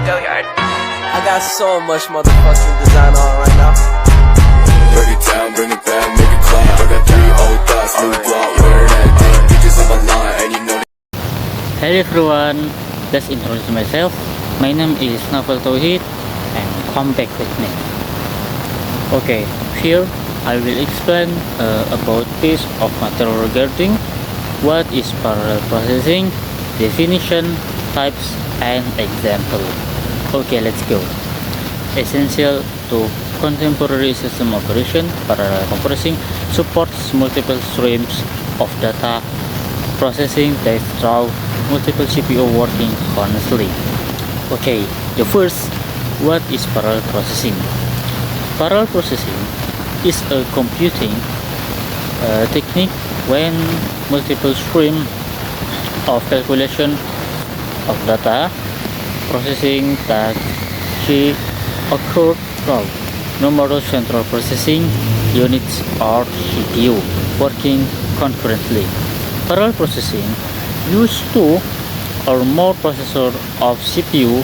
I got so much motherfucking design on right now. Break it down, bring it back, make it clap. I got 3 old thoughts, new block, where that thing. Bitches on my line, and you know. Hello everyone, let's introduce myself. My name is Novel Tauhid and come back with me. Okay, here I will explain about piece of material regarding what is parallel processing, definition, types, and example. Okay, let's go. Essential to contemporary system operation, parallel processing supports multiple streams of data processing that through multiple CPU working honestly. Okay, the first, what is parallel processing? Parallel processing is a computing technique when multiple streams of calculation of data processing that occur through numerous central processing units or CPU working concurrently. Parallel processing uses 2 or more processors of CPU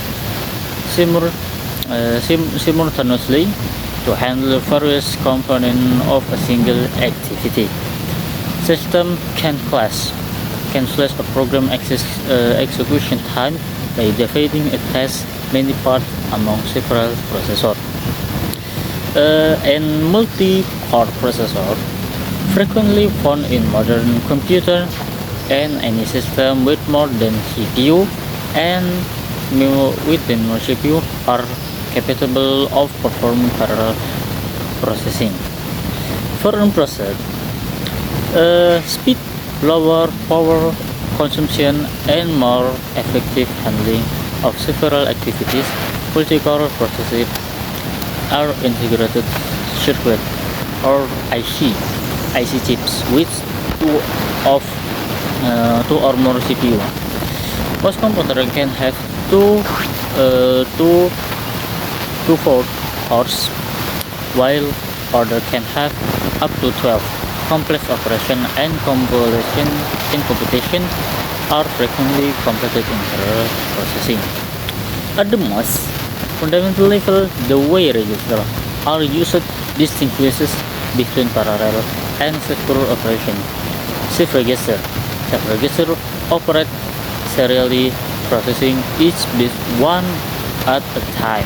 simultaneously to handle various components of a single activity. System can slash a program execution time by dividing a task many parts among several processors. And multi-core processor frequently found in modern computer and any system with more than CPU and within more CPU are capable of performing parallel processing. Foreign process speed, lower power consumption, and more effective handling of several activities. Multi-core processors are integrated circuit or IC chips with 2 or more CPU. Most computers can have 4 cores, while others can have up to 12. Complex operation and computation are frequently completed in parallel processing. At the most fundamental level, the way registers are used distinguishes between parallel and sequential operation. Shift register operate serially, processing each bit one at a time,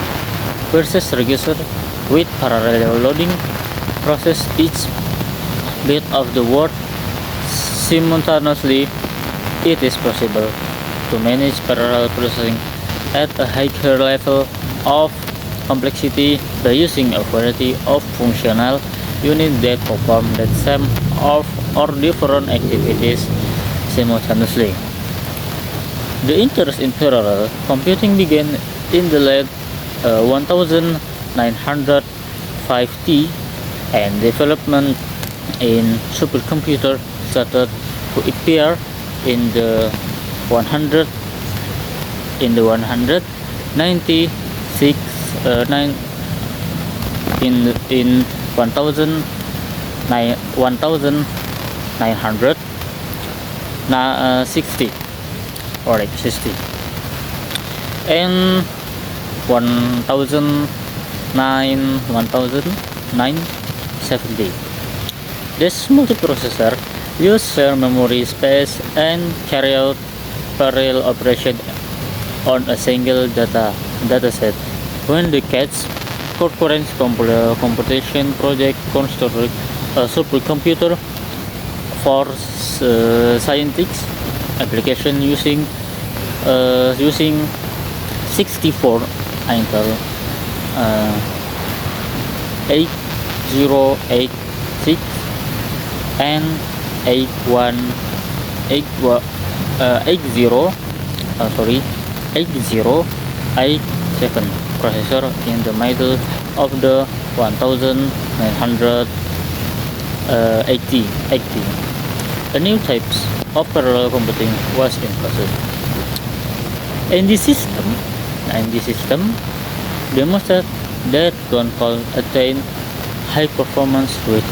versus register with parallel loading process each bit of the word simultaneously. It is possible to manage parallel processing at a higher level of complexity by using a variety of functional units that perform the same or different activities simultaneously. The interest in parallel computing began in the late 1950s, and development in supercomputer started to appear in the 1996 in 1960 or 60 and 1970. This multiprocessor use shared memory space and carry out parallel operation on a single dataset. When the CATS concurrent computation project constructed a supercomputer for scientific application using 64 Intel 8086 and 8087 processor in the middle of the 1980. A new types of parallel computing was in process. In this system demonstrated that control attain high performance with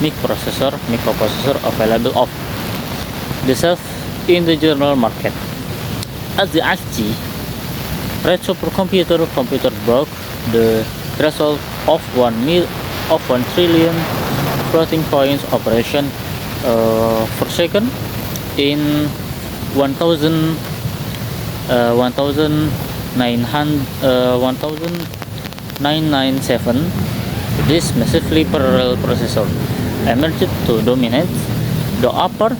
microprocessor available off the shelf in the general market. As the IC Red supercomputer computer broke the threshold of 1 trillion floating points operation per second in 1997. This massively parallel processor emerged to dominate the upper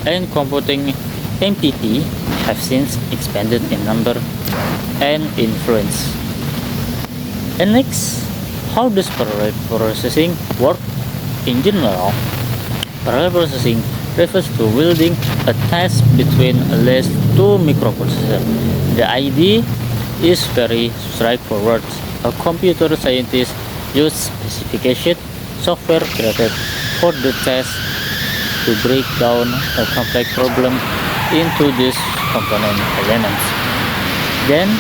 and computing MPP have since expanded in number and influence. And next, how does parallel processing work? In general, parallel processing refers to building a task between at least two microprocessors. The idea is very straightforward. A computer scientist uses specification software created for the task to break down a complex problem into these component elements. Then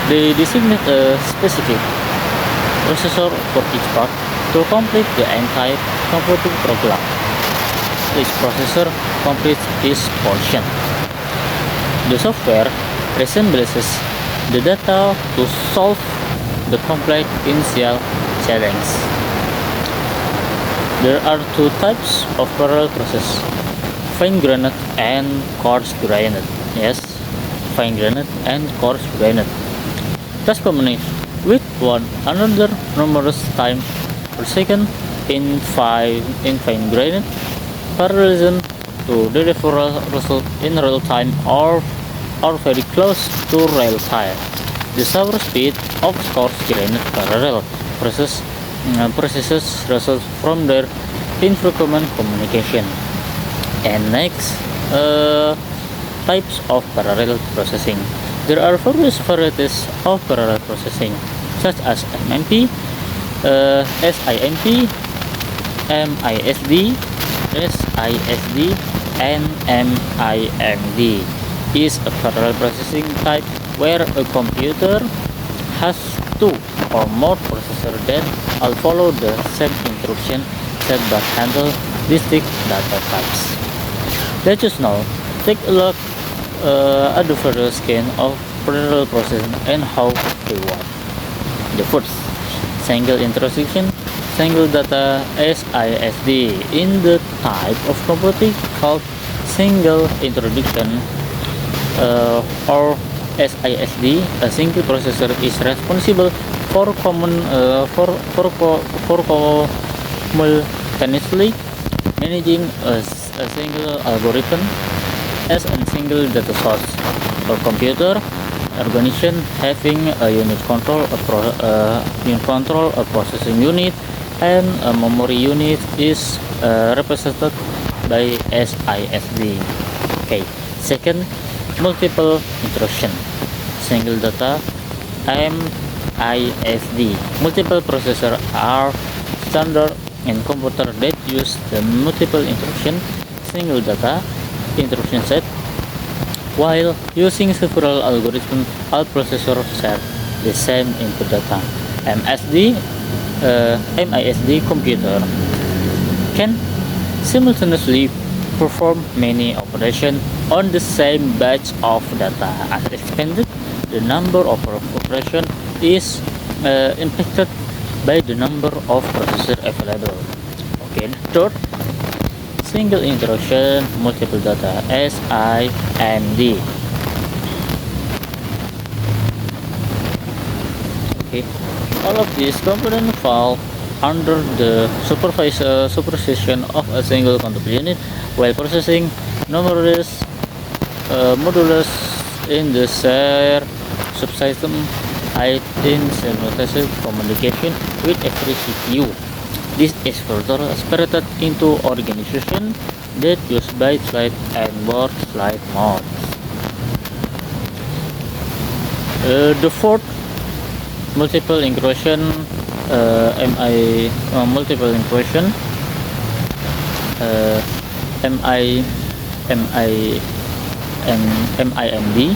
they designate a specific processor for each part to complete the entire computing program. Each processor completes its portion. The software resembles the data to solve the complex initial challenge. There are two types of parallel process: fine-grained and coarse-grained. Yes, fine-grained and coarse-grained. Task communicate with one another numerous times per second in fine-grained parallelism to deliver result in real time or very close to real time. The slower speed of coarse-grained parallel processes results from their infrequent communication. And next, types of parallel processing. There are various varieties of parallel processing, such as MMP, SIMP, MISD, SISD, and MIMD is a parallel processing type where a computer has two or more processors that all follow the same instruction set but handle distinct data types. Let us now take a look at the various kinds of parallel processing and how they work. The first, single instruction, single data SISD in the type of computing called single introduction or SISD. A single processor is responsible for simultaneously managing a single algorithm as a single data source. For computer organization having a unit control, a processing unit, and a memory unit is represented by SISD. Okay. Second, multiple instruction, single data MISD. Multiple processors are standard in computer that use the multiple instruction single data instruction set. While using several algorithms, all processors share the same input data. MISD computer can simultaneously perform many operations on the same batch of data. As expanded, the number of operations is impacted by the number of processors available. Okay, third, single instruction multiple data SIMD. Okay, all of these components fall under the supervision of a single control unit while processing numerous modules in the shared subsystem in simultaneous communication with every CPU. This is further separated into organizations that use byte slide and word slide modes. The fourth, multiple inclusion multiple inclusion MIMD.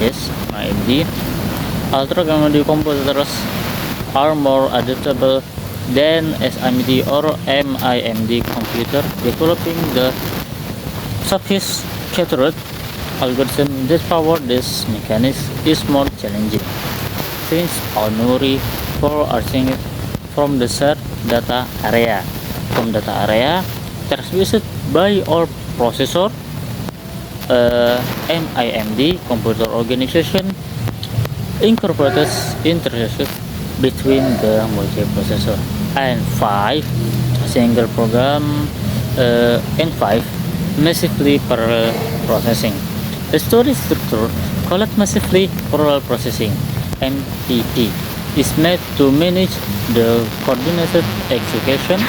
Yes, MIMD. Ultra comedy computers are more adaptable than SIMD or MIMD computer, developing the sophisticated algorithm that power this mechanism is more challenging, since all memory for parsing from the shared data area. From data area transmitted by our processor, MIMD computer organization incorporates interfaces between the multiprocessor and 5 single program and 5 massively parallel processing. The storage structure called massively parallel processing (MPP) is made to manage the coordinated execution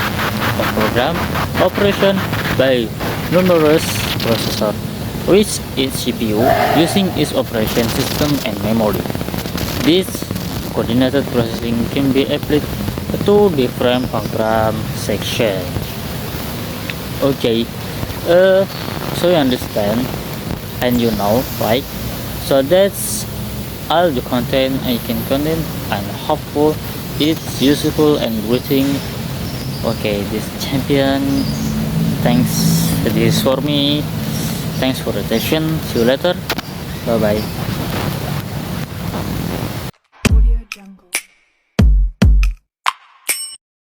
of program operation by numerous processors, which each CPU using its operation system and memory. This coordinated processing can be applied to different program sections. Okay, so you understand and you know, right? So that's all the content I can contain, and hopeful it's useful and waiting. Okay, this champion, thanks. This is for me. Thanks for the attention. See you later. Bye bye.